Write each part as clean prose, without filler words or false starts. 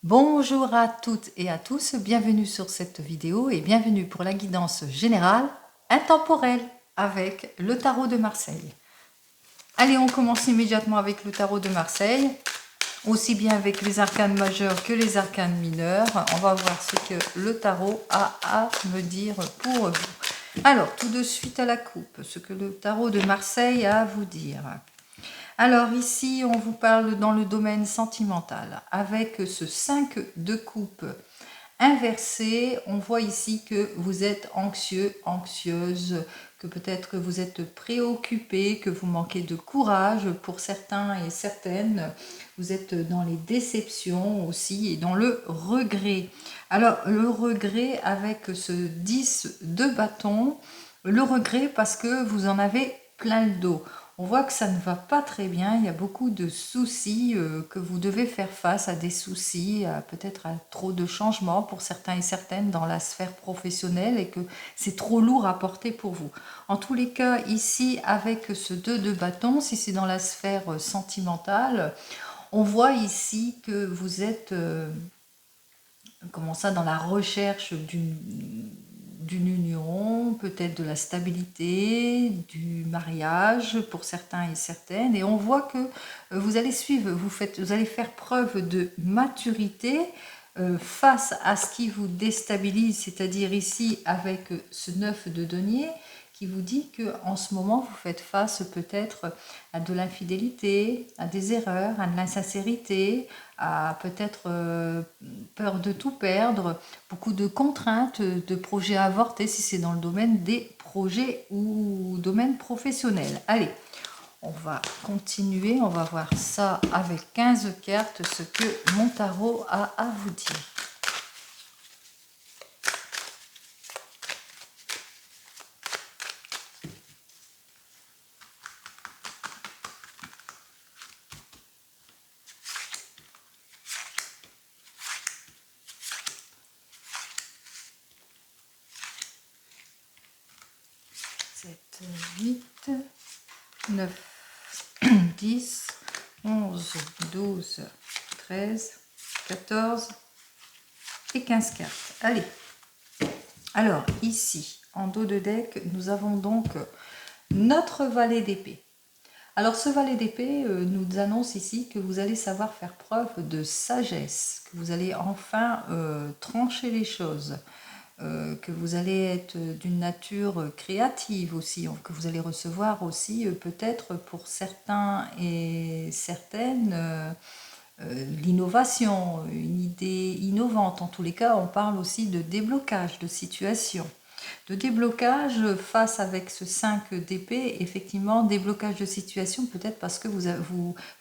Bonjour à toutes et à tous, bienvenue sur cette vidéo et bienvenue pour la guidance générale intemporelle avec le tarot de Marseille. Allez, on commence immédiatement avec le tarot de Marseille, aussi bien avec les arcanes majeures que les arcanes mineures. On va voir ce que le tarot a à me dire pour vous. Alors, tout de suite à la coupe, ce que le tarot de Marseille a à vous dire. Alors ici, on vous parle dans le domaine sentimental. Avec ce 5 de coupe inversé, on voit ici que vous êtes anxieux, anxieuse, que peut-être vous êtes préoccupé, que vous manquez de courage pour certains et certaines. Vous êtes dans les déceptions aussi et dans le regret. Alors le regret avec ce 10 de bâton, le regret parce que vous en avez plein le dos. On voit que ça ne va pas très bien, il y a beaucoup de soucis, que vous devez faire face à des soucis, peut-être à trop de changements pour certains et certaines dans la sphère professionnelle et que c'est trop lourd à porter pour vous. En tous les cas, ici, avec ce 2 de bâton, si c'est dans la sphère sentimentale, on voit ici que vous êtes, comment ça, dans la recherche d'une union, peut-être de la stabilité, du mariage pour certains et certaines. Et on voit que vous allez suivre, vous allez faire preuve de maturité face à ce qui vous déstabilise, c'est-à-dire ici avec ce 9 de denier, qui vous dit que en ce moment vous faites face peut-être à de l'infidélité, à des erreurs, à de l'insincérité, à peut-être peur de tout perdre, beaucoup de contraintes, de projets avortés si c'est dans le domaine des projets ou domaine professionnel. Allez, on va continuer, on va voir ça avec 15 cartes, ce que mon tarot a à vous dire. Sept, 8, 9, 10, 11, 12, 13, 14 et 15 cartes. Allez. Alors, ici, en dos de deck, nous avons donc notre valet d'épée. Alors, ce valet d'épée nous annonce ici que vous allez savoir faire preuve de sagesse, que vous allez enfin trancher les choses, que vous allez être d'une nature créative aussi, que vous allez recevoir aussi peut-être pour certains et certaines l'innovation, une idée innovante. En tous les cas, on parle aussi de déblocage de situation. De déblocage face avec ce 5 d'épée, effectivement, déblocage de situation, peut-être parce que vous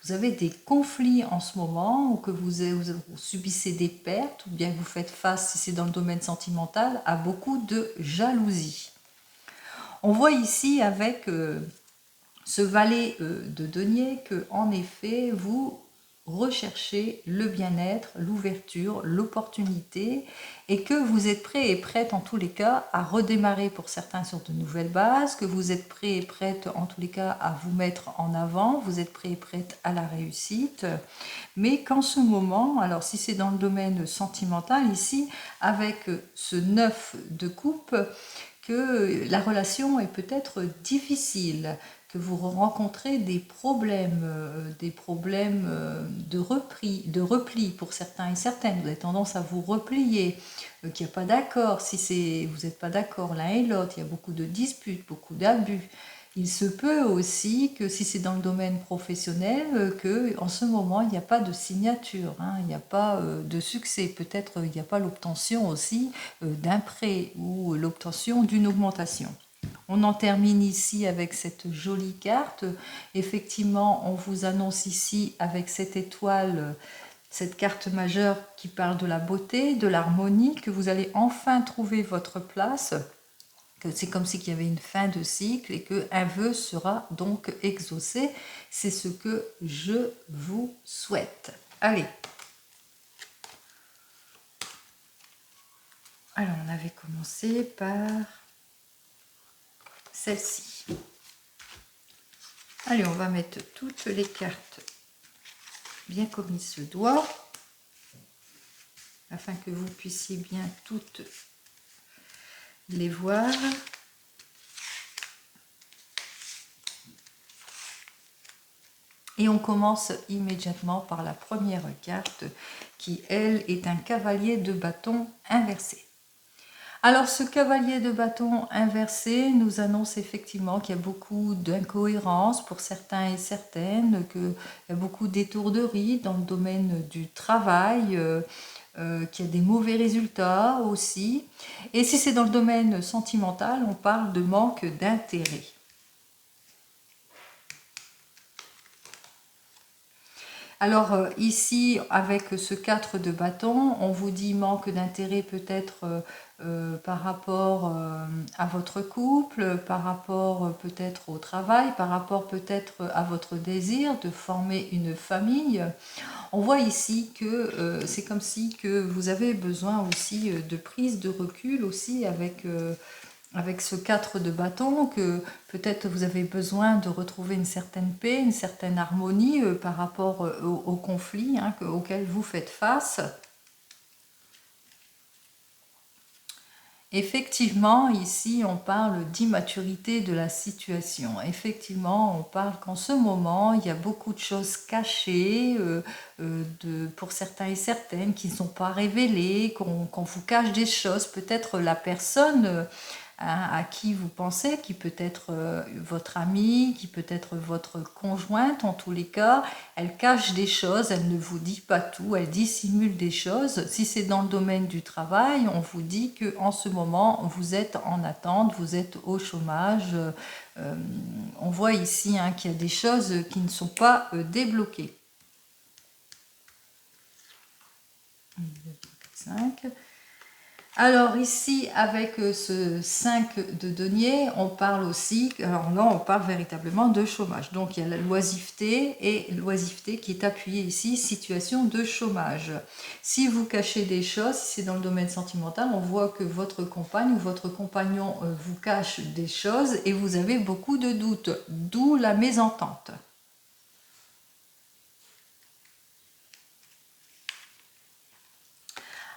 avez des conflits en ce moment, ou que vous subissez des pertes, ou bien que vous faites face, si c'est dans le domaine sentimental, à beaucoup de jalousie. On voit ici avec ce valet de denier que, en effet, vous recherchez le bien-être, l'ouverture, l'opportunité et que vous êtes prêt et prête en tous les cas à redémarrer pour certains sur de nouvelles bases, que vous êtes prêt et prête en tous les cas à vous mettre en avant, vous êtes prêt et prête à la réussite, mais qu'en ce moment, alors si c'est dans le domaine sentimental ici, avec ce 9 de coupe, que la relation est peut-être difficile, que vous rencontrez des problèmes de repli pour certains et certaines. Vous avez tendance à vous replier, qu'il n'y a pas d'accord. Si vous n'êtes pas d'accord l'un et l'autre, il y a beaucoup de disputes, beaucoup d'abus. Il se peut aussi que si c'est dans le domaine professionnel, que en ce moment, il n'y a pas de signature, hein, il n'y a pas de succès. Peut-être il n'y a pas l'obtention aussi d'un prêt ou l'obtention d'une augmentation. On en termine ici avec cette jolie carte. Effectivement, on vous annonce ici avec cette étoile, cette carte majeure qui parle de la beauté, de l'harmonie, que vous allez enfin trouver votre place, que c'est comme si il y avait une fin de cycle et qu'un vœu sera donc exaucé. C'est ce que je vous souhaite. Allez. Alors, on avait commencé par celle-ci. Allez, on va mettre toutes les cartes bien comme il se doit. afin que vous puissiez bien toutes les voir. Et on commence immédiatement par la première carte qui, elle, est un cavalier de bâton inversé. Alors ce cavalier de bâton inversé nous annonce effectivement qu'il y a beaucoup d'incohérences pour certains et certaines, qu'il y a beaucoup d'étourderies dans le domaine du travail, qu'il y a des mauvais résultats aussi. Et si c'est dans le domaine sentimental, on parle de manque d'intérêt. Alors ici, avec ce 4 de bâton, on vous dit manque d'intérêt peut-être par rapport à votre couple, par rapport peut-être au travail, par rapport peut-être à votre désir de former une famille. On voit ici que c'est comme si que vous avez besoin aussi de prise de recul aussi avec ce 4 de bâton, que peut-être vous avez besoin de retrouver une certaine paix, une certaine harmonie par rapport au conflit auquel vous faites face. Effectivement, ici, on parle d'immaturité de la situation. Effectivement, on parle qu'en ce moment, il y a beaucoup de choses cachées pour certains et certaines qui ne sont pas révélées, qu'on vous cache des choses. Peut-être la personne à qui vous pensez, qui peut être votre ami, qui peut être votre conjointe, en tous les cas, elle cache des choses, elle ne vous dit pas tout, elle dissimule des choses. Si c'est dans le domaine du travail, on vous dit qu'en ce moment, vous êtes en attente, vous êtes au chômage. On voit ici qu'il y a des choses qui ne sont pas débloquées. 1, 2, 3, 4, 5. Alors ici, avec ce 5 de denier, on parle aussi, alors là on parle véritablement de chômage. Donc il y a la loisiveté et l'oisiveté qui est appuyée ici, situation de chômage. Si vous cachez des choses, si c'est dans le domaine sentimental, on voit que votre compagne ou votre compagnon vous cache des choses et vous avez beaucoup de doutes, d'où la mésentente.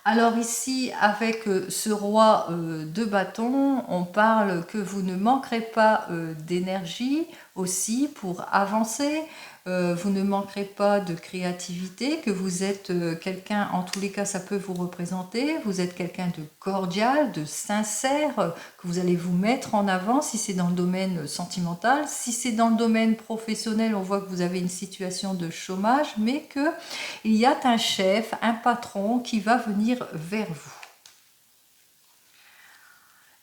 Alors ici, avec ce roi de bâton, on parle que vous ne manquerez pas d'énergie aussi pour avancer. Vous ne manquerez pas de créativité, que vous êtes quelqu'un, en tous les cas ça peut vous représenter, vous êtes quelqu'un de cordial, de sincère, que vous allez vous mettre en avant si c'est dans le domaine sentimental. Si c'est dans le domaine professionnel, on voit que vous avez une situation de chômage, mais qu'il y a un chef, un patron qui va venir vers vous.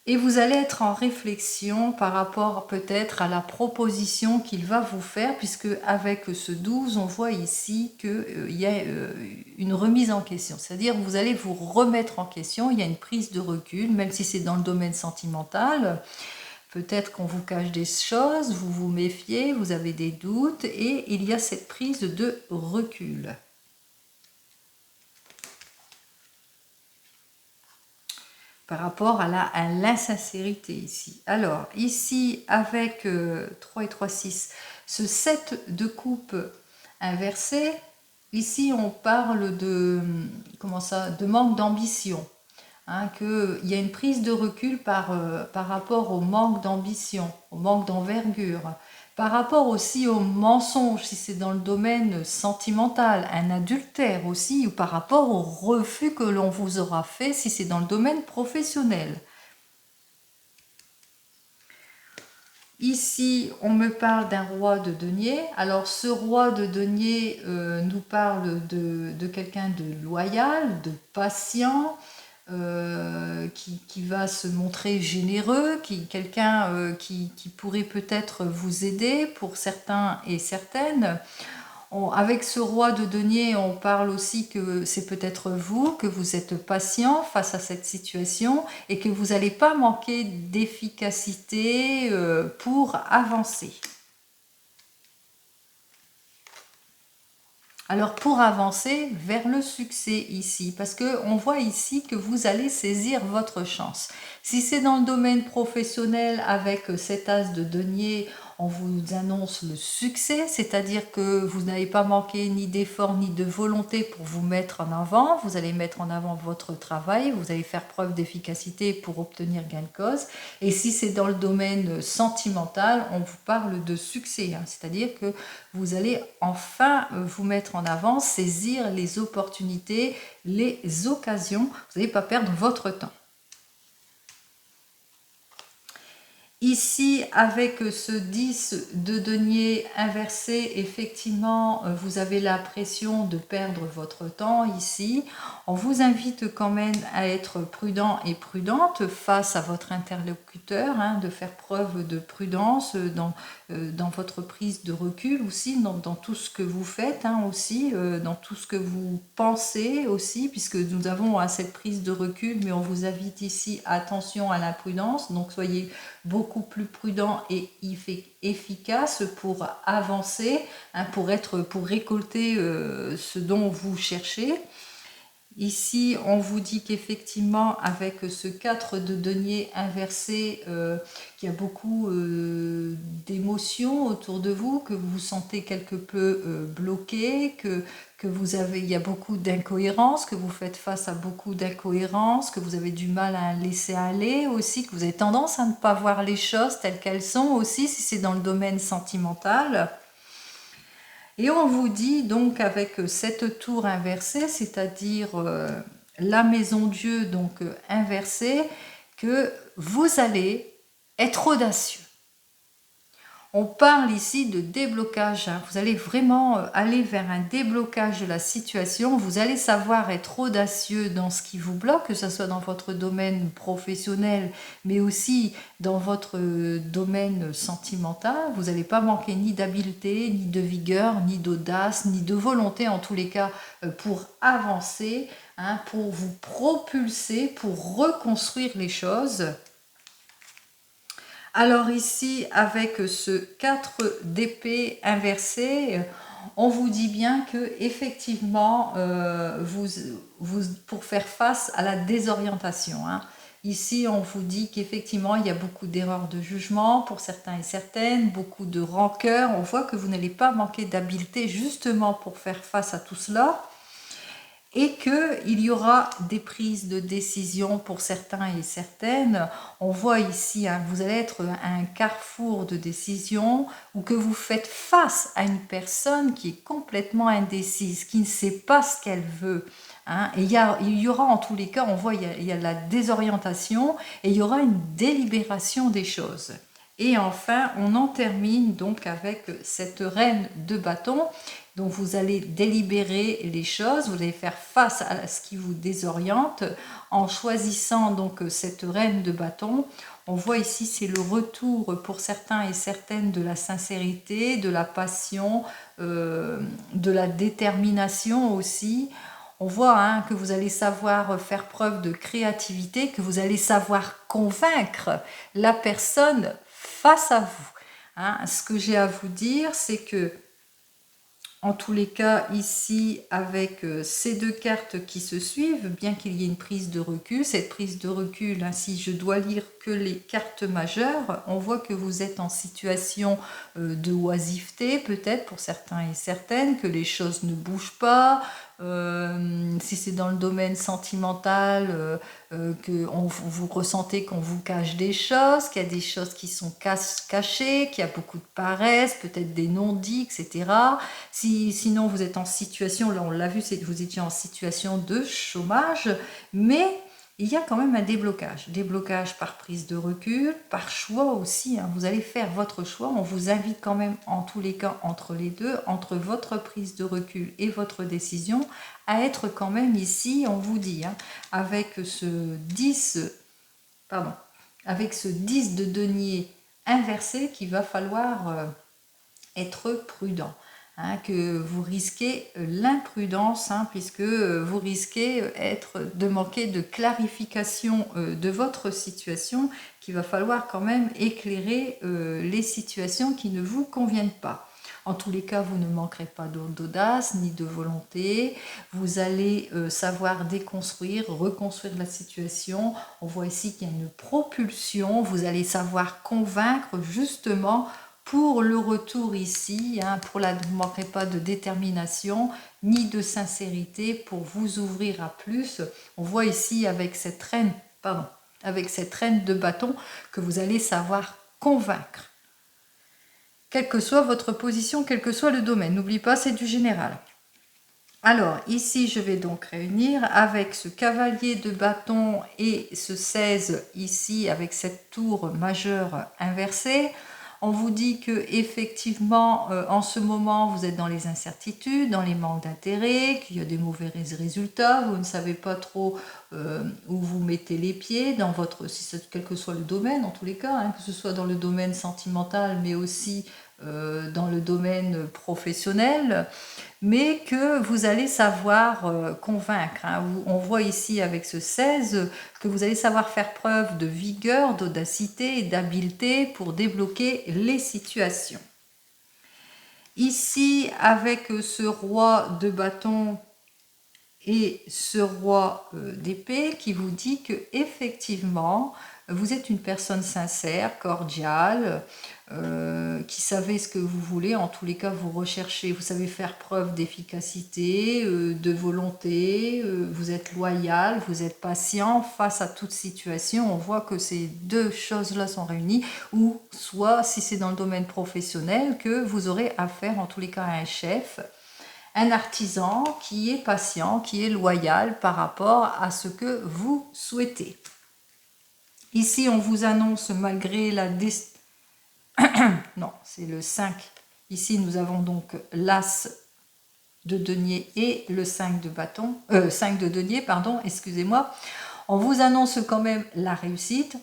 Et vous allez être en réflexion par rapport peut-être à la proposition qu'il va vous faire, puisque avec ce 12, on voit ici qu'il y a une remise en question. C'est-à-dire vous allez vous remettre en question, il y a une prise de recul, même si c'est dans le domaine sentimental. Peut-être qu'on vous cache des choses, vous vous méfiez, vous avez des doutes, et il y a cette prise de recul. Par rapport à l'insincérité ici. Alors, ici, avec 3 et 3, 6, ce 7 de coupe inversé, ici, on parle de, de manque d'ambition. Qu'il y a une prise de recul par rapport au manque d'ambition, au manque d'envergure. Par rapport aussi au mensonge, si c'est dans le domaine sentimental, un adultère aussi, ou par rapport au refus que l'on vous aura fait, si c'est dans le domaine professionnel. Ici, on me parle d'un roi de denier. Alors, ce roi de denier nous parle de quelqu'un de loyal, de patient, qui va se montrer généreux, quelqu'un qui pourrait peut-être vous aider pour certains et certaines. Avec ce roi de denier, on parle aussi que c'est peut-être vous, que vous êtes patient face à cette situation et que vous n'allez pas manquer d'efficacité pour avancer. Alors pour avancer vers le succès ici, parce qu'on voit ici que vous allez saisir votre chance. Si c'est dans le domaine professionnel avec cet as de denier, on vous annonce le succès, c'est-à-dire que vous n'avez pas manqué ni d'efforts ni de volonté pour vous mettre en avant. Vous allez mettre en avant votre travail, vous allez faire preuve d'efficacité pour obtenir gain de cause. Et si c'est dans le domaine sentimental, on vous parle de succès, hein, c'est-à-dire que vous allez enfin vous mettre en avant, saisir les opportunités, les occasions. Vous n'allez pas perdre votre temps. Ici, avec ce 10 de denier inversé, effectivement, vous avez l'impression de perdre votre temps ici. On vous invite quand même à être prudent et prudente face à votre interlocuteur, hein, de faire preuve de prudence dans votre prise de recul aussi, dans tout ce que vous faites, hein, aussi, dans tout ce que vous pensez aussi, puisque nous avons cette prise de recul, mais on vous invite ici, attention à l'imprudence, donc soyez beaucoup plus prudent et efficace pour avancer, hein, pour récolter ce dont vous cherchez. Ici, on vous dit qu'effectivement, avec ce 4 de denier inversé, qu'il y a beaucoup d'émotions autour de vous, que vous vous sentez quelque peu bloqué, que il y a beaucoup d'incohérences, que vous faites face à beaucoup d'incohérences, que vous avez du mal à laisser aller aussi, que vous avez tendance à ne pas voir les choses telles qu'elles sont aussi, si c'est dans le domaine sentimental. Et on vous dit donc avec cette tour inversée, c'est-à-dire la maison Dieu donc inversée, que vous allez être audacieux. On parle ici de déblocage, hein. Vous allez vraiment aller vers un déblocage de la situation, vous allez savoir être audacieux dans ce qui vous bloque, que ce soit dans votre domaine professionnel, mais aussi dans votre domaine sentimental. Vous n'allez pas manquer ni d'habileté, ni de vigueur, ni d'audace, ni de volonté, en tous les cas, pour avancer, hein, pour vous propulser, pour reconstruire les choses. Alors ici, avec ce 4 d'épée inversé, on vous dit bien que effectivement, pour faire face à la désorientation, hein, ici, on vous dit qu'effectivement, il y a beaucoup d'erreurs de jugement pour certains et certaines, beaucoup de rancœur. On voit que vous n'allez pas manquer d'habileté justement pour faire face à tout cela. Et qu'il y aura des prises de décision pour certains et certaines. On voit ici, hein, vous allez être à un carrefour de décision ou que vous faites face à une personne qui est complètement indécise, qui ne sait pas ce qu'elle veut. Hein. Et il y aura en tous les cas, on voit, il y a la désorientation et il y aura une délibération des choses. Et enfin, on en termine donc avec cette reine de bâton. Donc vous allez délibérer les choses, vous allez faire face à ce qui vous désoriente en choisissant donc cette reine de bâton. On voit ici, c'est le retour pour certains et certaines de la sincérité, de la passion, de la détermination aussi. On voit, hein, que vous allez savoir faire preuve de créativité, que vous allez savoir convaincre la personne face à vous. Hein. Ce que j'ai à vous dire, c'est que en tous les cas, ici, avec ces deux cartes qui se suivent, bien qu'il y ait une prise de recul, cette prise de recul, ainsi je dois lire que les cartes majeures, on voit que vous êtes en situation de oisiveté, peut-être pour certains et certaines, que les choses ne bougent pas, si c'est dans le domaine sentimental, que vous ressentez qu'on vous cache des choses, qu'il y a des choses qui sont cachées, qu'il y a beaucoup de paresse, peut-être des non-dits, etc. Sinon, vous êtes en situation, là on l'a vu, vous étiez en situation de chômage, mais il y a quand même un déblocage par prise de recul, par choix aussi, hein. Vous allez faire votre choix, on vous invite quand même en tous les cas entre les deux, entre votre prise de recul et votre décision, à être quand même ici, on vous dit, hein, avec ce 10 de denier inversé qu'il va falloir être prudent. Hein, que vous risquez l'imprudence, hein, puisque vous risquez de manquer de clarification de votre situation, qu'il va falloir quand même éclairer les situations qui ne vous conviennent pas. En tous les cas, vous ne manquerez pas d'audace ni de volonté. Vous allez savoir déconstruire, reconstruire la situation. On voit ici qu'il y a une propulsion. Vous allez savoir convaincre justement pour le retour ici, hein, vous ne manquerez pas de détermination ni de sincérité pour vous ouvrir à plus. On voit ici avec cette reine, avec cette reine de bâton que vous allez savoir convaincre. Quelle que soit votre position, quel que soit le domaine. N'oublie pas, c'est du général. Alors, ici, je vais donc réunir avec ce cavalier de bâton et ce 16 ici, avec cette tour majeure inversée. On vous dit que effectivement, en ce moment, vous êtes dans les incertitudes, dans les manques d'intérêt, qu'il y a des mauvais résultats, vous ne savez pas trop où vous mettez les pieds, dans votre, quel que soit le domaine, en tous les cas, hein, que ce soit dans le domaine sentimental, mais aussi dans le domaine professionnel, mais que vous allez savoir convaincre. Hein. On voit ici avec ce 16 que vous allez savoir faire preuve de vigueur, d'audacité et d'habileté pour débloquer les situations. Ici, avec ce roi de bâton et ce roi d'épée qui vous dit que effectivement vous êtes une personne sincère, cordiale, qui savez ce que vous voulez. En tous les cas, vous recherchez, vous savez faire preuve d'efficacité, de volonté, vous êtes loyal, vous êtes patient face à toute situation. On voit que ces deux choses-là sont réunies, ou soit, si c'est dans le domaine professionnel, que vous aurez affaire en tous les cas à un chef, un artisan qui est patient, qui est loyal par rapport à ce que vous souhaitez. Ici, on vous annonce, malgré la non, c'est le 5. Ici, nous avons donc l'As de denier et le 5 de bâton, 5 de denier, pardon, excusez-moi. On vous annonce quand même la réussite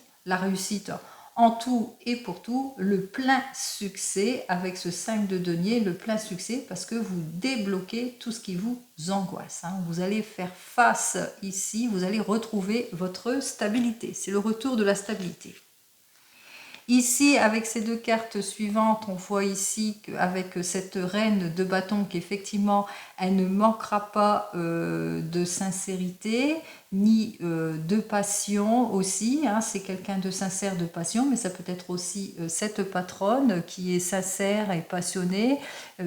en tout et pour tout, le plein succès avec ce 5 de denier, le plein succès parce que vous débloquez tout ce qui vous angoisse. Hein. Vous allez faire face ici, vous allez retrouver votre stabilité. C'est le retour de la stabilité. Ici, avec ces deux cartes suivantes, on voit ici qu'avec cette reine de bâton qu'effectivement, elle ne manquera pas de sincérité, ni de passion aussi. Hein. C'est quelqu'un de sincère, de passion, mais ça peut être aussi cette patronne qui est sincère et passionnée,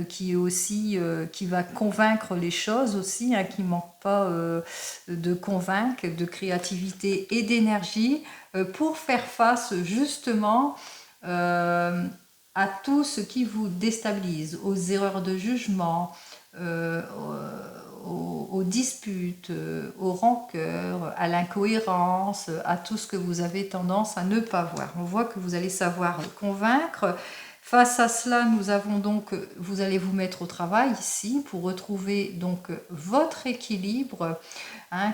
qui est aussi, qui va convaincre les choses aussi, hein, qui ne manque pas de convaincre, de créativité et d'énergie, pour faire face justement à tout ce qui vous déstabilise, aux erreurs de jugement, aux disputes, aux rancœurs, à l'incohérence, à tout ce que vous avez tendance à ne pas voir. On voit que vous allez savoir convaincre. Face à cela, nous avons donc, vous allez vous mettre au travail ici pour retrouver donc votre équilibre, hein,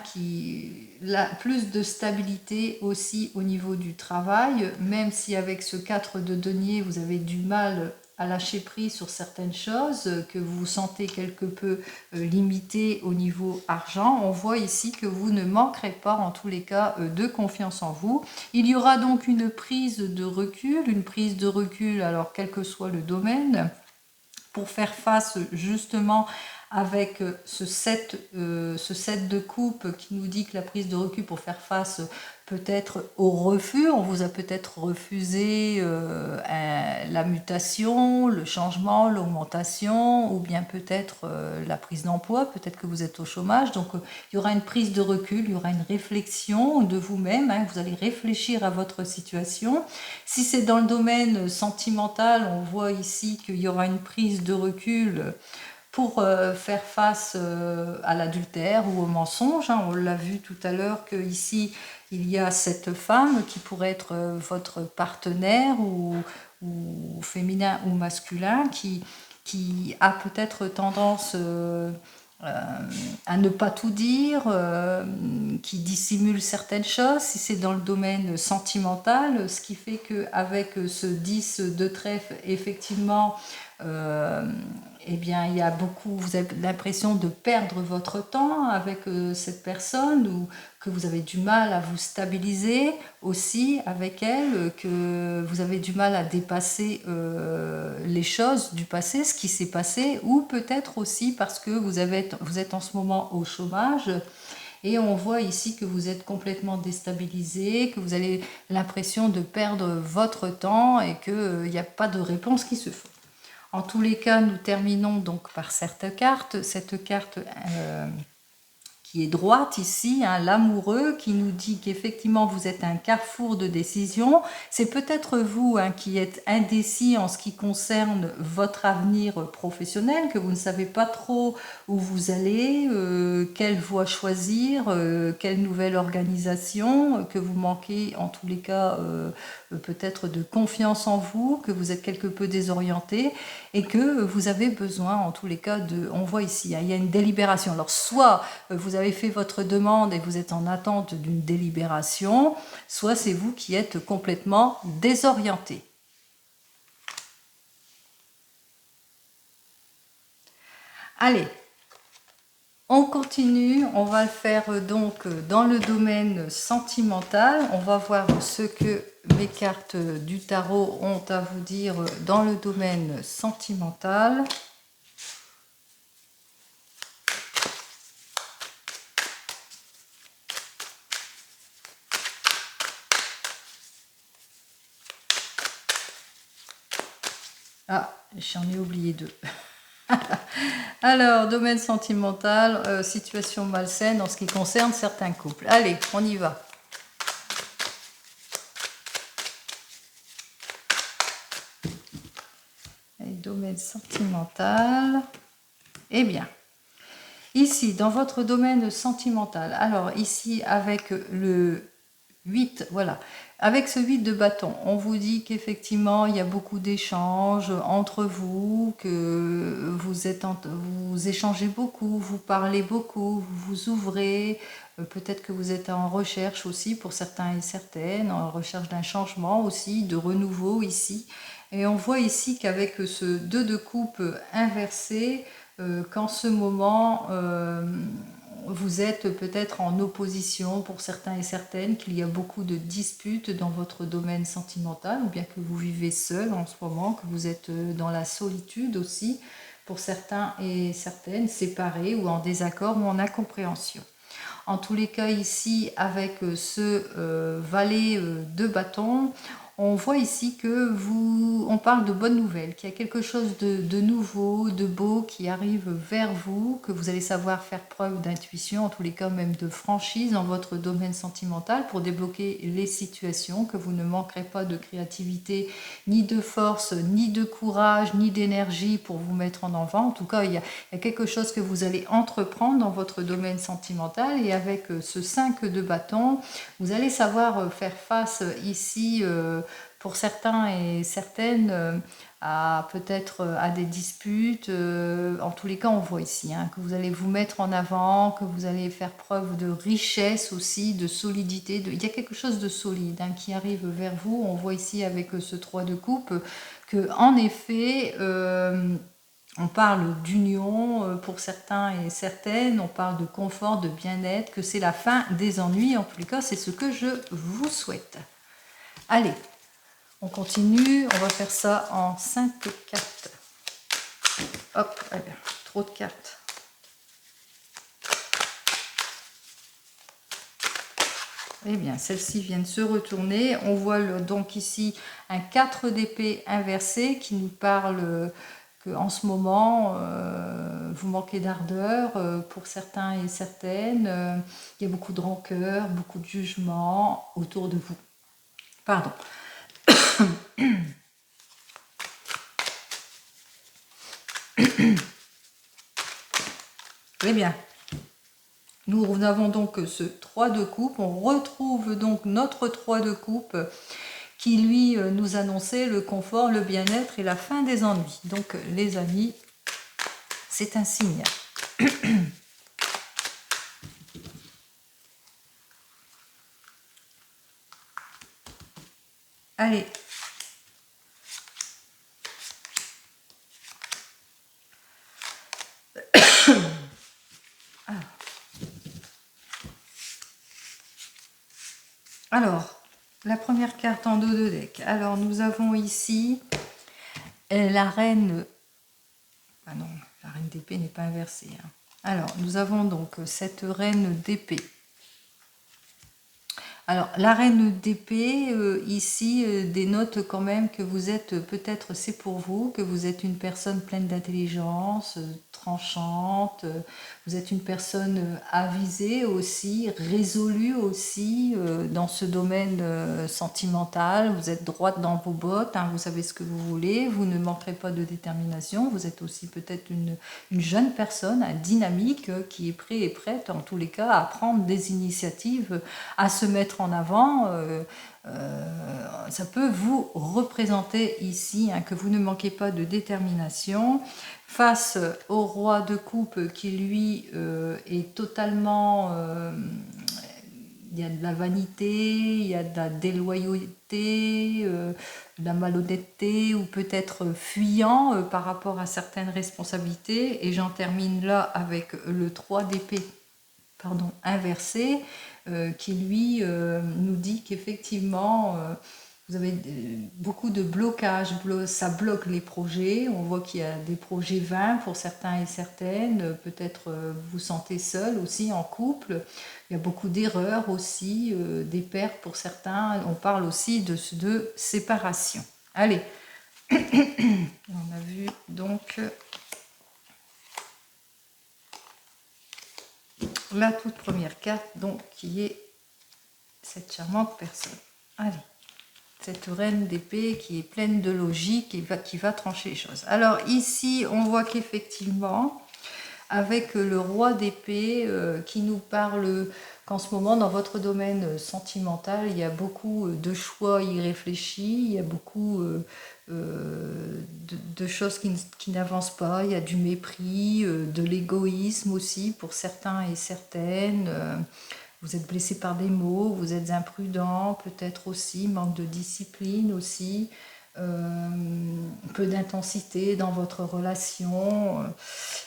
plus de stabilité aussi au niveau du travail, même si avec ce 4 de denier, vous avez du mal à lâcher prise sur certaines choses, que vous vous sentez quelque peu limité au niveau argent. On voit ici que vous ne manquerez pas en tous les cas de confiance en vous. Il y aura donc une prise de recul, alors quel que soit le domaine, pour faire face justement avec ce 7 de coupe qui nous dit que la prise de recul pour faire face peut-être au refus, on vous a peut-être refusé la mutation, le changement, l'augmentation, ou bien peut-être la prise d'emploi, peut-être que vous êtes au chômage, donc il y aura une prise de recul, il y aura une réflexion de vous-même, hein, vous allez réfléchir à votre situation. Si c'est dans le domaine sentimental, on voit ici qu'il y aura une prise de recul pour faire face à l'adultère ou au mensonge. Hein. On l'a vu tout à l'heure qu'ici, il y a cette femme qui pourrait être votre partenaire ou féminin ou masculin qui a peut-être tendance à ne pas tout dire, qui dissimule certaines choses, si c'est dans le domaine sentimental, ce qui fait qu'avec ce 10 de trèfle, effectivement, eh bien, il y a beaucoup, vous avez l'impression de perdre votre temps avec cette personne, ou que vous avez du mal à vous stabiliser aussi avec elle, que vous avez du mal à dépasser les choses du passé, ce qui s'est passé, ou peut-être aussi parce que vous êtes en ce moment au chômage Et on voit ici que vous êtes complètement déstabilisé, que vous avez l'impression de perdre votre temps et qu'il n'y a pas de réponse qui se fait. En tous les cas, nous terminons donc par cette carte qui est droite ici, hein, l'amoureux, qui nous dit qu'effectivement vous êtes un carrefour de décision. C'est peut-être vous hein, qui êtes indécis en ce qui concerne votre avenir professionnel, que vous ne savez pas trop où vous allez, quelle voie choisir, quelle nouvelle organisation, que vous manquez en tous les cas peut-être de confiance en vous, que vous êtes quelque peu désorienté et que vous avez besoin en tous les cas de, on voit ici, hein, il y a une délibération. Alors soit vous avez fait votre demande et vous êtes en attente d'une délibération, soit c'est vous qui êtes complètement désorienté. Allez, on continue, on va le faire donc dans le domaine sentimental. On va voir ce que mes cartes du tarot ont à vous dire dans le domaine sentimental. Ah, j'en ai oublié deux. Alors, domaine sentimental, situation malsaine en ce qui concerne certains couples. Allez, on y va. Allez, domaine sentimental. Eh bien, ici, dans votre domaine sentimental, alors ici, avec le 8, voilà. Avec ce 8 de bâton, on vous dit qu'effectivement, il y a beaucoup d'échanges entre vous, que vous échangez beaucoup, vous parlez beaucoup, vous vous ouvrez. Peut-être que vous êtes en recherche aussi pour certains et certaines, en recherche d'un changement aussi, de renouveau ici. Et on voit ici qu'avec ce 2 de coupe inversé, qu'en ce moment vous êtes peut-être en opposition pour certains et certaines, qu'il y a beaucoup de disputes dans votre domaine sentimental, ou bien que vous vivez seul en ce moment, que vous êtes dans la solitude aussi, pour certains et certaines, séparés ou en désaccord ou en incompréhension. En tous les cas ici, avec ce valet de bâton, on voit ici que on parle de bonnes nouvelles, qu'il y a quelque chose de nouveau, de beau qui arrive vers vous, que vous allez savoir faire preuve d'intuition, en tous les cas même de franchise dans votre domaine sentimental pour débloquer les situations, que vous ne manquerez pas de créativité, ni de force, ni de courage, ni d'énergie pour vous mettre en avant. En tout cas, il y a quelque chose que vous allez entreprendre dans votre domaine sentimental et avec ce 5 de bâton, vous allez savoir faire face ici pour certains et certaines à peut-être à des disputes. En tous les cas, on voit ici hein, que vous allez vous mettre en avant, que vous allez faire preuve de richesse aussi, de solidité. Il y a quelque chose de solide hein, qui arrive vers vous. On voit ici avec ce 3 de coupe que en effet on parle d'union pour certains et certaines, on parle de confort, de bien-être, que c'est la fin des ennuis. En tous les cas, c'est ce que je vous souhaite. Allez, on continue. On va faire ça en 5 cartes. Hop, allez, trop de cartes. Eh bien, celles-ci viennent se retourner. On voit donc ici un 4 d'épée inversé qui nous parle en ce moment, vous manquez d'ardeur pour certains et certaines. Il y a beaucoup de rancœur, beaucoup de jugement autour de vous. Pardon. Eh bien, nous avons donc ce 3 de coupe. On retrouve donc notre 3 de coupe qui lui nous annonçait le confort, le bien-être et la fin des ennuis. Donc les amis, c'est un signe. Allez. Alors, la première carte en dos de deck. Alors, nous avons ici la reine... Ah non, la reine d'épée n'est pas inversée. Hein. Alors, nous avons donc cette reine d'épée. Alors, la reine d'épée, ici, dénote quand même que vous êtes, peut-être c'est pour vous, que vous êtes une personne pleine d'intelligence, tranchante, vous êtes une personne avisée aussi, résolue aussi dans ce domaine sentimental, vous êtes droite dans vos bottes, hein, vous savez ce que vous voulez, vous ne manquerez pas de détermination, vous êtes aussi peut-être une jeune personne, dynamique, qui est prête et prête en tous les cas à prendre des initiatives, à se mettre en avant. Ça peut vous représenter ici, hein, que vous ne manquez pas de détermination face au roi de coupe qui lui est totalement il y a de la vanité, il y a de la déloyauté, de la malhonnêteté, ou peut-être fuyant par rapport à certaines responsabilités. Et j'en termine là avec le 3 d'épée, pardon, inversé, qui lui nous dit qu'effectivement vous avez beaucoup de blocages, ça bloque les projets. On voit qu'il y a des projets vains pour certains et certaines. Peut-être vous vous sentez seul aussi en couple. Il y a beaucoup d'erreurs aussi, des pertes pour certains. On parle aussi de séparation. Allez, on a vu donc la toute première carte, donc qui est cette charmante personne. Allez, cette reine d'épée qui est pleine de logique et qui va trancher les choses. Alors ici, on voit qu'effectivement, avec le roi d'épée qui nous parle qu'en ce moment, dans votre domaine sentimental, il y a beaucoup de choix irréfléchis, il y a beaucoup de choses qui n'avancent pas, il y a du mépris, de l'égoïsme aussi pour certains et certaines. Vous êtes blessé par des mots, vous êtes imprudent, peut-être aussi, manque de discipline aussi, peu d'intensité dans votre relation.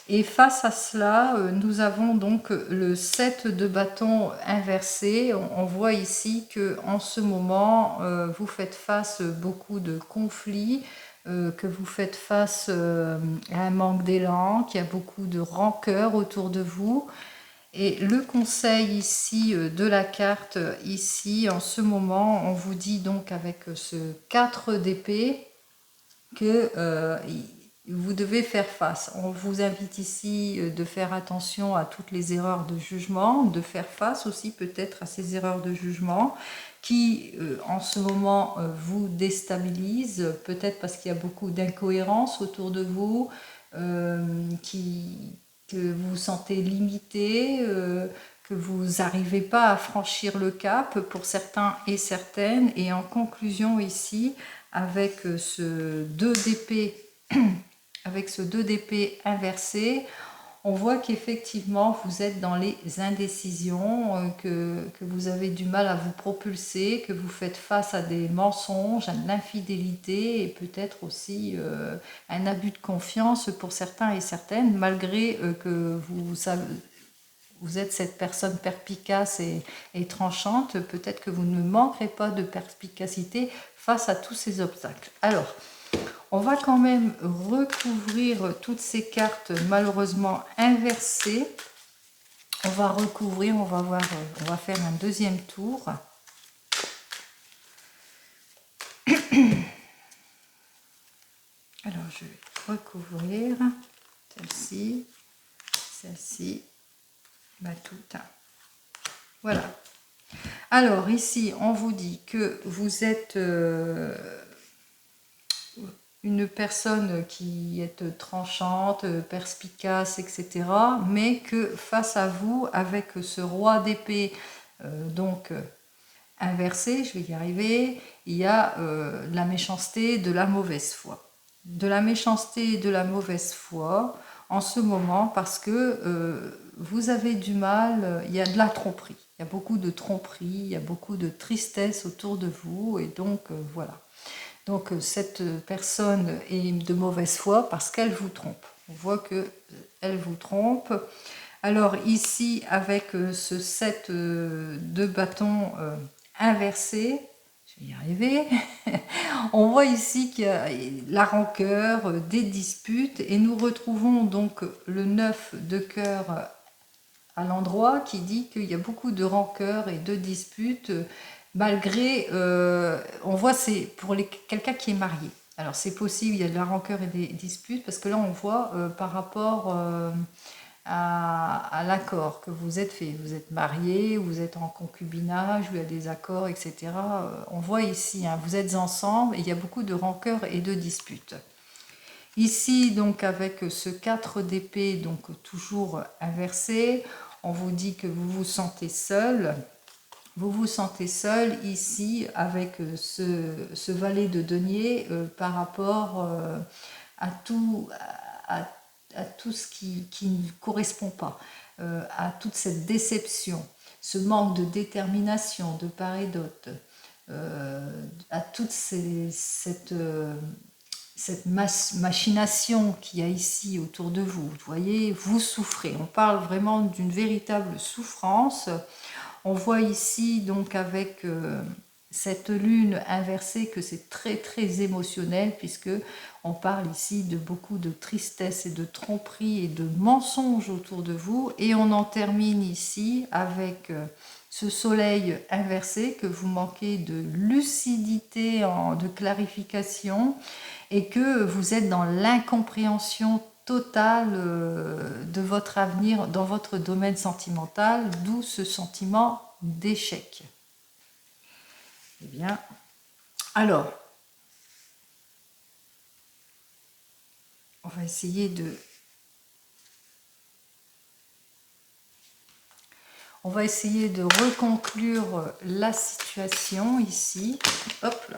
Et face à cela, nous avons donc le 7 de bâton inversé. On voit ici que en ce moment, vous faites face à beaucoup de conflits, que vous faites face à un manque d'élan, qu'il y a beaucoup de rancœur autour de vous. Et le conseil ici de la carte, ici en ce moment, on vous dit donc avec ce 4 d'épée que vous devez faire face. On vous invite ici de faire attention à toutes les erreurs de jugement, de faire face aussi peut-être à ces erreurs de jugement qui en ce moment vous déstabilisent, peut-être parce qu'il y a beaucoup d'incohérences autour de vous, que vous vous sentez limité, que vous n'arrivez pas à franchir le cap pour certains et certaines. Et en conclusion ici, avec ce 2 d'épée, avec ce 2 d'épée inversé, on voit qu'effectivement vous êtes dans les indécisions, que vous avez du mal à vous propulser, que vous faites face à des mensonges, à de l'infidélité et peut-être aussi un abus de confiance pour certains et certaines, malgré que vous êtes cette personne perspicace et tranchante, peut-être que vous ne manquerez pas de perspicacité face à tous ces obstacles. Alors, on va quand même recouvrir toutes ces cartes malheureusement inversées. On va recouvrir, on va voir, on va faire un deuxième tour. Alors je vais recouvrir celle-ci, celle-ci, toute. Voilà. Alors ici, on vous dit que vous êtes une personne qui est tranchante, perspicace, etc. Mais que face à vous, avec ce roi d'épée inversé, je vais y arriver, il y a de la méchanceté, de la mauvaise foi. De la méchanceté et de la mauvaise foi en ce moment parce que vous avez du mal, il y a de la tromperie. Il y a beaucoup de tromperie, il y a beaucoup de tristesse autour de vous et donc voilà. Donc cette personne est de mauvaise foi parce qu'elle vous trompe. On voit qu'elle vous trompe. Alors ici, avec ce 7 de bâton inversé, je vais y arriver. On voit ici qu'il y a la rancœur, des disputes, et nous retrouvons donc le 9 de cœur à l'endroit qui dit qu'il y a beaucoup de rancœur et de disputes, malgré, on voit c'est pour quelqu'un qui est marié. Alors c'est possible, il y a de la rancœur et des disputes, parce que là on voit par rapport à l'accord que vous êtes fait. Vous êtes marié, vous êtes en concubinage, il y a des accords, etc. On voit ici, hein, vous êtes ensemble et il y a beaucoup de rancœur et de disputes. Ici, donc, avec ce 4 d'épée, donc toujours inversé, on vous dit que vous vous sentez seul. Vous vous sentez seul ici avec ce valet de denier par rapport à tout, à tout ce qui ne correspond pas, à toute cette déception, ce manque de détermination de part et d'autre, à toute cette machination qu'il y a ici autour de vous. Vous voyez, vous souffrez. On parle vraiment d'une véritable souffrance. On voit ici donc avec cette lune inversée que c'est très très émotionnel, puisque on parle ici de beaucoup de tristesse et de tromperie et de mensonges autour de vous. Et on en termine ici avec ce soleil inversé, que vous manquez de lucidité, de clarification, et que vous êtes dans l'incompréhension totale de votre avenir dans votre domaine sentimental, d'où ce sentiment d'échec. Eh bien, alors, on va essayer de... On va essayer de reconclure la situation ici. Hop là.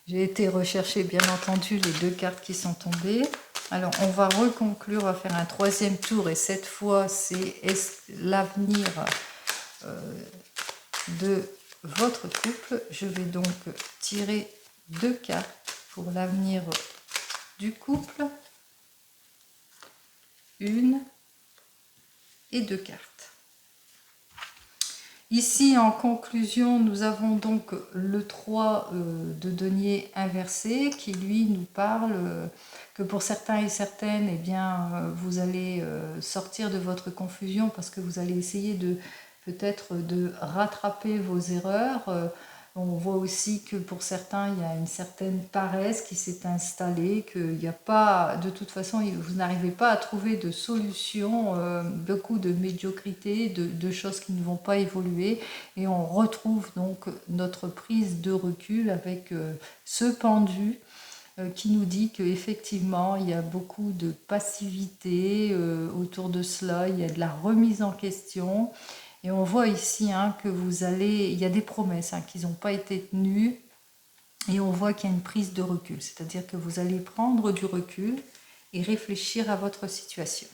J'ai été rechercher, bien entendu, les deux cartes qui sont tombées. Alors, on va reconclure, on va faire un troisième tour, et cette fois, c'est l'avenir de votre couple. Je vais donc tirer deux cartes pour l'avenir du couple. Une et deux cartes. Ici, en conclusion, nous avons donc le 3 de denier inversé qui, lui, nous parle que pour certains et certaines, eh bien, vous allez sortir de votre confusion, parce que vous allez essayer de peut-être de rattraper vos erreurs. On voit aussi que pour certains, il y a une certaine paresse qui s'est installée, qu'il n'y a pas, de toute façon, vous n'arrivez pas à trouver de solution, beaucoup de médiocrité, de choses qui ne vont pas évoluer. Et on retrouve donc notre prise de recul avec ce pendu qui nous dit qu'effectivement, il y a beaucoup de passivité autour de cela, il y a de la remise en question. Et on voit ici que vous allez, il y a des promesses qui n'ont pas été tenues, et on voit qu'il y a une prise de recul, c'est-à-dire que vous allez prendre du recul et réfléchir à votre situation.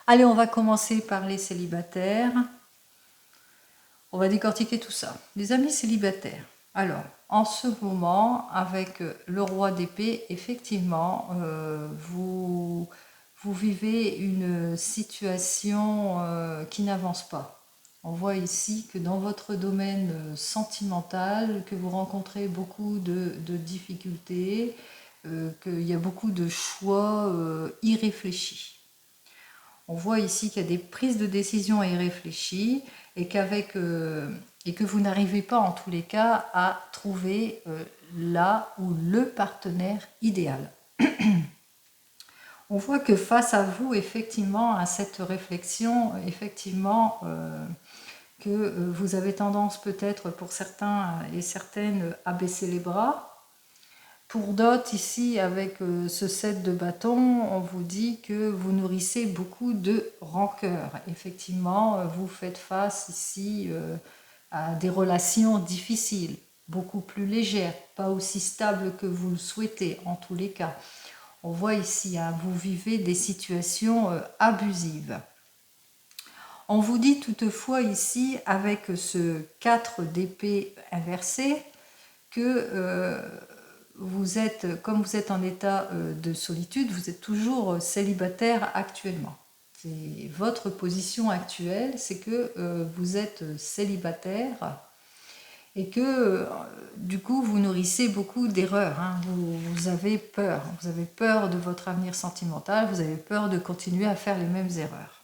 Allez, on va commencer par les célibataires. On va décortiquer tout ça. Les amis célibataires. Alors, en ce moment, avec le roi d'épée, effectivement, vous vivez une situation qui n'avance pas. On voit ici que dans votre domaine sentimental, que vous rencontrez beaucoup de difficultés, qu'il y a beaucoup de choix irréfléchis. On voit ici qu'il y a des prises de décision irréfléchies, et et que vous n'arrivez pas en tous les cas à trouver là ou le partenaire idéal. On voit que face à vous, effectivement, à cette réflexion, effectivement, que vous avez tendance peut-être pour certains et certaines à baisser les bras. Pour d'autres, ici, avec ce 7 de bâton, on vous dit que vous nourrissez beaucoup de rancœur. Effectivement, vous faites face ici à des relations difficiles, beaucoup plus légères, pas aussi stables que vous le souhaitez en tous les cas. On voit ici, vous vivez des situations abusives. On vous dit toutefois ici, avec ce 4 d'épée inversé, que vous êtes, comme vous êtes en état de solitude, vous êtes toujours célibataire actuellement. c'est votre position actuelle, c'est que vous êtes célibataire et que du coup vous nourrissez beaucoup d'erreurs, hein. Vous avez peur de votre avenir sentimental, vous avez peur de continuer à faire les mêmes erreurs.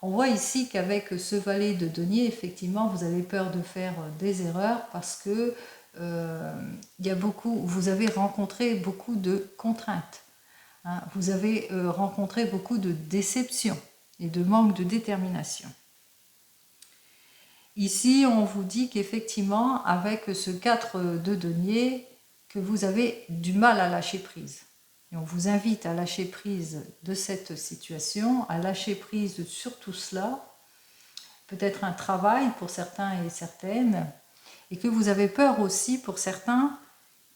On voit ici qu'avec ce valet de denier, effectivement, vous avez peur de faire des erreurs parce que vous avez rencontré beaucoup de contraintes, hein. Vous avez rencontré beaucoup de déceptions et de manque de détermination. Ici, on vous dit qu'effectivement, avec ce 4 de denier, que vous avez du mal à lâcher prise. Et on vous invite à lâcher prise de cette situation, à lâcher prise sur tout cela, peut-être un travail pour certains et certaines, et que vous avez peur aussi pour certains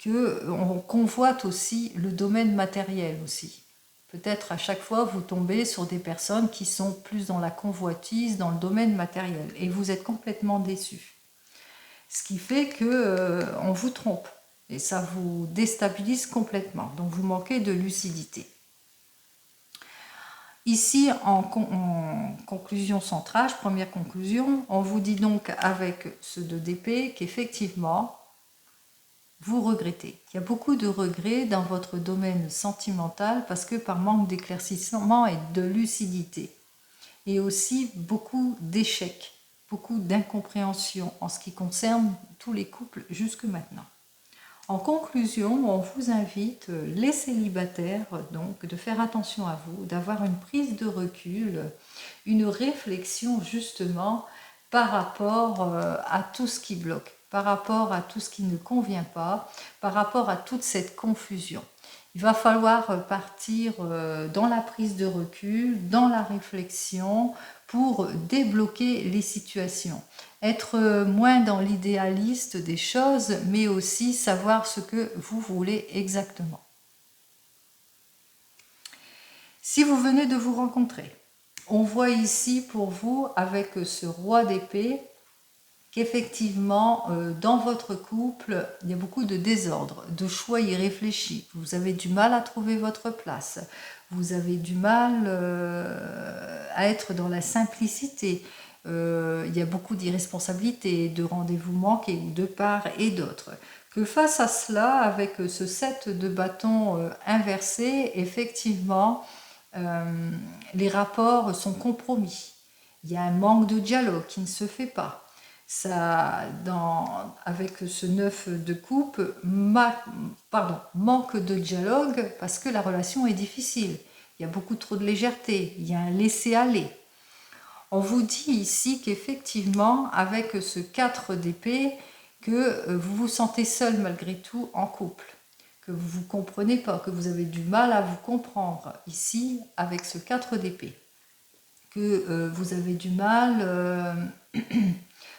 qu'on convoite aussi le domaine matériel aussi. Peut-être à chaque fois vous tombez sur des personnes qui sont plus dans la convoitise, dans le domaine matériel, et vous êtes complètement déçus. Ce qui fait que on vous trompe, et ça vous déstabilise complètement, donc vous manquez de lucidité. Ici, en conclusion centrage, première conclusion, on vous dit donc avec ce 2 d'épée qu'effectivement, vous regrettez. Il y a beaucoup de regrets dans votre domaine sentimental parce que par manque d'éclaircissement et de lucidité. Et aussi beaucoup d'échecs, beaucoup d'incompréhension en ce qui concerne tous les couples jusque maintenant. En conclusion, on vous invite, les célibataires, donc, de faire attention à vous, d'avoir une prise de recul, une réflexion justement par rapport à tout ce qui bloque, par rapport à tout ce qui ne convient pas, par rapport à toute cette confusion. Il va falloir partir dans la prise de recul, dans la réflexion pour débloquer les situations. Être moins dans l'idéaliste des choses, mais aussi savoir ce que vous voulez exactement. Si vous venez de vous rencontrer, on voit ici pour vous, avec ce roi d'épée, qu'effectivement, dans votre couple, il y a beaucoup de désordre, de choix irréfléchis. Vous avez du mal à trouver votre place. Vous avez du mal à être dans la simplicité. Il y a beaucoup d'irresponsabilité, de rendez-vous manqués de part et d'autre. Que face à cela, avec ce 7 de bâton inversé, effectivement, les rapports sont compromis. Il y a un manque de dialogue qui ne se fait pas. Ça, avec ce 9 de coupe, manque de dialogue parce que la relation est difficile. Il y a beaucoup trop de légèreté, il y a un laisser-aller. On vous dit ici qu'effectivement, avec ce 4 d'épée, que vous vous sentez seul malgré tout en couple, que vous ne vous comprenez pas, que vous avez du mal à vous comprendre ici avec ce 4 d'épée, que vous avez du mal...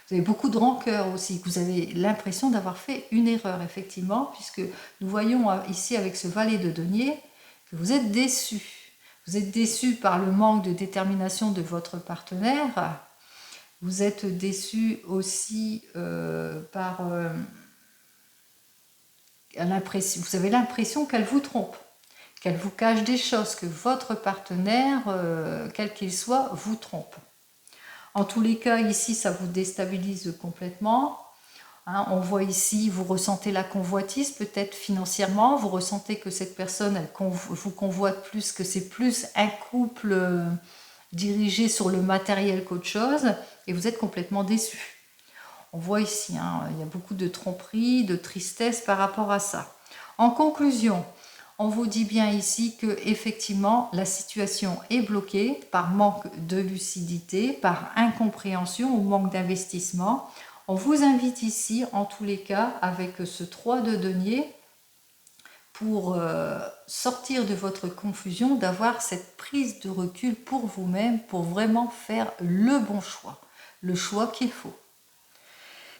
Vous avez beaucoup de rancœur aussi, que vous avez l'impression d'avoir fait une erreur, effectivement, puisque nous voyons ici avec ce valet de denier que vous êtes déçu. Vous êtes déçu par le manque de détermination de votre partenaire. Vous êtes déçu aussi par l'impression. Vous avez l'impression qu'elle vous trompe, qu'elle vous cache des choses, que votre partenaire, quel qu'il soit, vous trompe. En tous les cas, ici, ça vous déstabilise complètement. Hein, on voit ici, vous ressentez la convoitise, peut-être financièrement. Vous ressentez que cette personne, elle vous convoite plus, que c'est plus un couple dirigé sur le matériel qu'autre chose. Et vous êtes complètement déçu. On voit ici, hein, il y a beaucoup de tromperie, de tristesse par rapport à ça. En conclusion, on vous dit bien ici que effectivement la situation est bloquée par manque de lucidité, par incompréhension ou manque d'investissement. On vous invite ici, en tous les cas, avec ce 3 de denier, pour sortir de votre confusion, d'avoir cette prise de recul pour vous-même, pour vraiment faire le bon choix, le choix qu'il faut.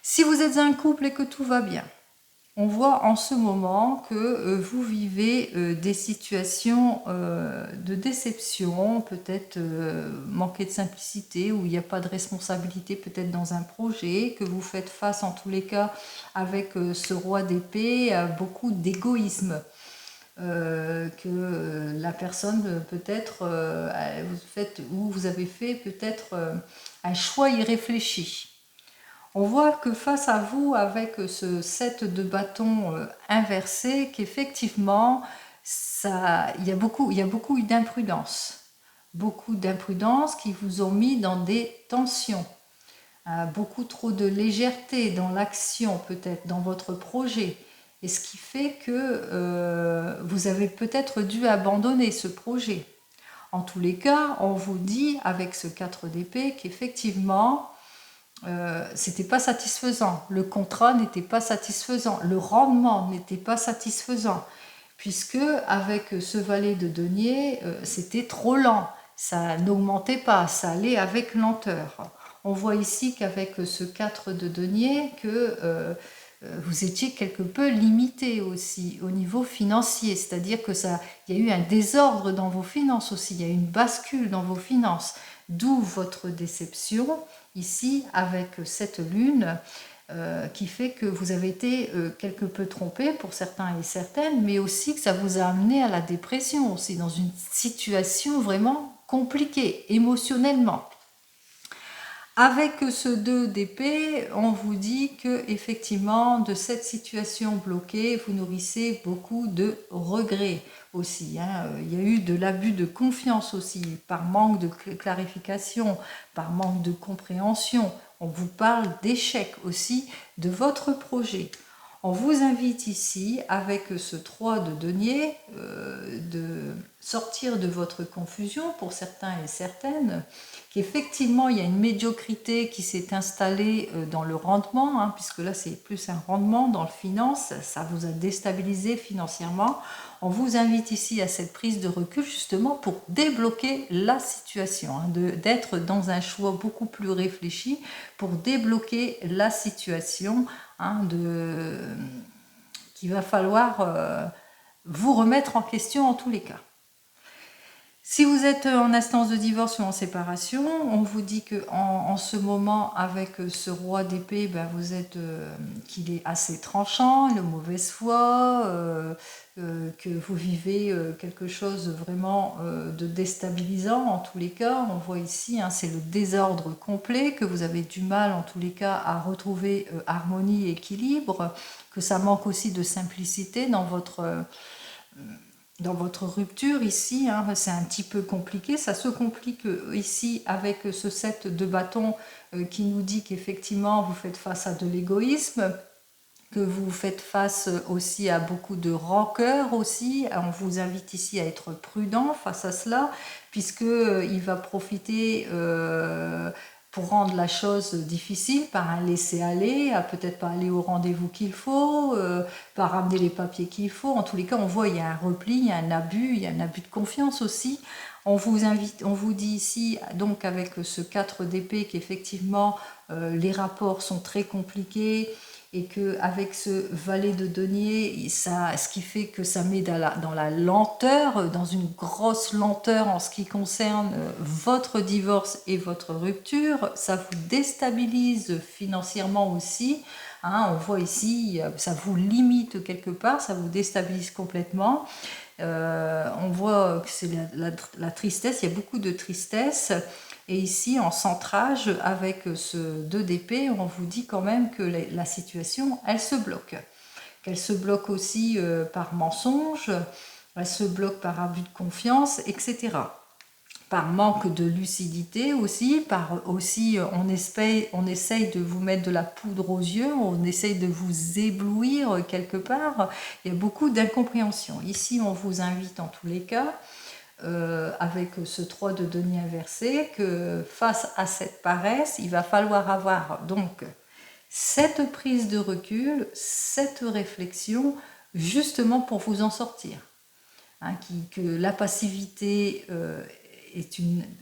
Si vous êtes un couple et que tout va bien, on voit en ce moment que vous vivez des situations de déception, peut-être manquer de simplicité, où il n'y a pas de responsabilité peut-être dans un projet, que vous faites face en tous les cas avec ce roi d'épée à beaucoup d'égoïsme. que la personne peut-être vous avez fait peut-être un choix irréfléchi. On voit que face à vous, avec ce 7 de bâton inversé, qu'effectivement, il y a beaucoup d'imprudence. Beaucoup d'imprudence qui vous ont mis dans des tensions. Beaucoup trop de légèreté dans l'action, peut-être, dans votre projet. Et ce qui fait que vous avez peut-être dû abandonner ce projet. En tous les cas, on vous dit, avec ce 4 d'épée, qu'effectivement, c'était pas satisfaisant, le contrat n'était pas satisfaisant, le rendement n'était pas satisfaisant, puisque avec ce valet de denier, c'était trop lent, ça n'augmentait pas, ça allait avec lenteur. On voit ici qu'avec ce 4 de denier, que vous étiez quelque peu limité aussi au niveau financier, c'est-à-dire que il y a eu un désordre dans vos finances aussi, il y a eu une bascule dans vos finances, d'où votre déception ici avec cette lune qui fait que vous avez été quelque peu trompé pour certains et certaines, mais aussi que ça vous a amené à la dépression aussi, dans une situation vraiment compliquée émotionnellement. Avec ce 2 d'épée, on vous dit que effectivement de cette situation bloquée, vous nourrissez beaucoup de regrets aussi. Il y a eu de l'abus de confiance aussi, par manque de clarification, par manque de compréhension. On vous parle d'échec aussi de votre projet. On vous invite ici, avec ce 3 de denier, de sortir de votre confusion pour certains et certaines, qu'effectivement il y a une médiocrité qui s'est installée dans le rendement, puisque là c'est plus un rendement dans le finance, ça vous a déstabilisé financièrement. On vous invite ici à cette prise de recul justement pour débloquer la situation, d'être dans un choix beaucoup plus réfléchi pour débloquer la situation qu'il va falloir vous remettre en question en tous les cas. Si vous êtes en instance de divorce ou en séparation, on vous dit que en ce moment, avec ce roi d'épée, vous êtes qu'il est assez tranchant, de mauvaise foi, que vous vivez quelque chose vraiment de déstabilisant en tous les cas. On voit ici, c'est le désordre complet, que vous avez du mal en tous les cas à retrouver harmonie et équilibre, que ça manque aussi de simplicité dans votre rupture ici, c'est un petit peu compliqué. Ça se complique ici avec ce 7 de bâton qui nous dit qu'effectivement vous faites face à de l'égoïsme, que vous faites face aussi à beaucoup de rancœur aussi. On vous invite ici à être prudent face à cela, puisqu'il va profiter pour rendre la chose difficile par un laisser-aller, à peut-être pas aller au rendez-vous qu'il faut, pas ramener les papiers qu'il faut. En tous les cas, on voit il y a un repli, il y a un abus de confiance aussi. On vous dit ici, donc avec ce 4 d'épée, qu'effectivement les rapports sont très compliqués, et qu'avec ce valet de denier, ce qui fait que ça met dans la lenteur, dans une grosse lenteur en ce qui concerne votre divorce et votre rupture, ça vous déstabilise financièrement aussi. On voit ici, ça vous limite quelque part, ça vous déstabilise complètement. On voit que c'est la tristesse, il y a beaucoup de tristesse. Et ici, en centrage, avec ce 2 d'épée, on vous dit quand même que la situation, elle se bloque. Qu'elle se bloque aussi par mensonge, elle se bloque par abus de confiance, etc. Par manque de lucidité aussi, on essaye de vous mettre de la poudre aux yeux, on essaye de vous éblouir quelque part. Il y a beaucoup d'incompréhension. Ici, on vous invite en tous les cas, avec ce 3 de denier inversé, que face à cette paresse, il va falloir avoir donc cette prise de recul, cette réflexion, justement pour vous en sortir. Que la passivité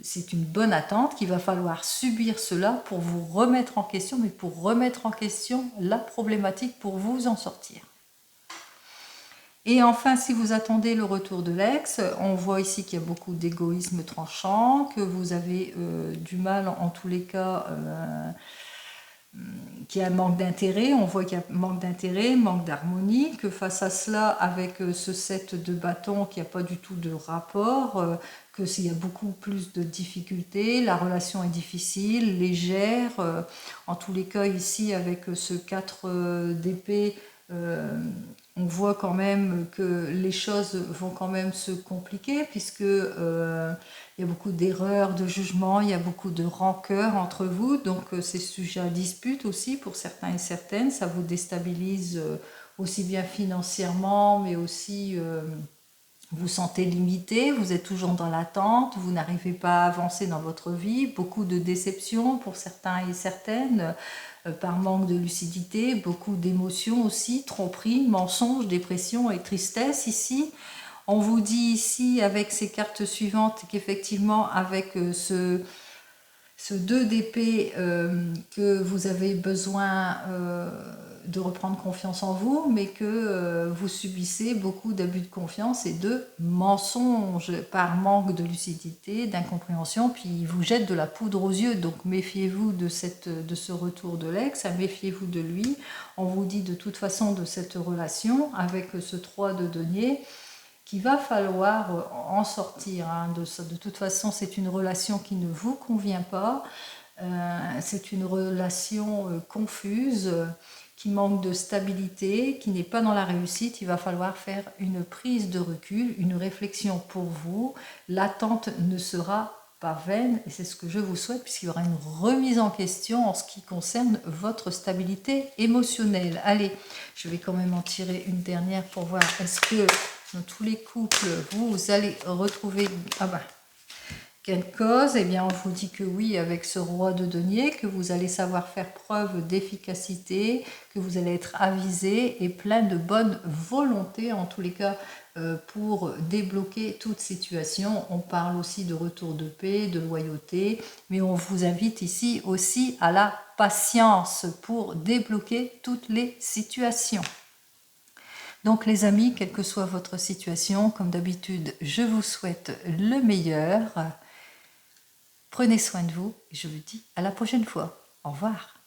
c'est une bonne attente, qu'il va falloir subir cela pour vous remettre en question, mais pour remettre en question la problématique pour vous en sortir. Et enfin, si vous attendez le retour de l'ex, on voit ici qu'il y a beaucoup d'égoïsme tranchant, que vous avez du mal en tous les cas qu'il y a un manque d'intérêt, on voit qu'il y a manque d'intérêt, manque d'harmonie, que face à cela, avec ce 7 de bâton, qu'il n'y a pas du tout de rapport, que s'il y a beaucoup plus de difficultés, la relation est difficile, légère, en tous les cas ici avec ce 4 d'épée, on voit quand même que les choses vont quand même se compliquer puisque il y a beaucoup d'erreurs, de jugements, il y a beaucoup de rancœur entre vous, donc c'est sujet à dispute aussi pour certains et certaines, ça vous déstabilise aussi bien financièrement mais aussi vous sentez limité, vous êtes toujours dans l'attente, vous n'arrivez pas à avancer dans votre vie, beaucoup de déceptions pour certains et certaines, par manque de lucidité, beaucoup d'émotions aussi, tromperies, mensonges, dépression et tristesse ici. On vous dit ici avec ces cartes suivantes qu'effectivement avec ce 2 d'épée que vous avez besoin de reprendre confiance en vous, mais que vous subissez beaucoup d'abus de confiance et de mensonges par manque de lucidité, d'incompréhension, puis il vous jette de la poudre aux yeux, donc méfiez-vous de ce retour de l'ex, méfiez-vous de lui. On vous dit de toute façon de cette relation avec ce 3 de denier, qu'il va falloir en sortir. De toute façon, c'est une relation qui ne vous convient pas. C'est une relation confuse, qui manque de stabilité, qui n'est pas dans la réussite. Il va falloir faire une prise de recul, une réflexion pour vous. L'attente ne sera pas vaine et c'est ce que je vous souhaite puisqu'il y aura une remise en question en ce qui concerne votre stabilité émotionnelle. Allez, je vais quand même en tirer une dernière pour voir est-ce que dans tous les couples vous allez retrouver quelle cause. Eh bien on vous dit que oui avec ce roi de denier, que vous allez savoir faire preuve d'efficacité, que vous allez être avisé et plein de bonne volonté en tous les cas pour débloquer toute situation. On parle aussi de retour de paix, de loyauté, mais on vous invite ici aussi à la patience pour débloquer toutes les situations. Donc les amis, quelle que soit votre situation, comme d'habitude, je vous souhaite le meilleur. Prenez soin de vous et je vous dis à la prochaine fois. Au revoir.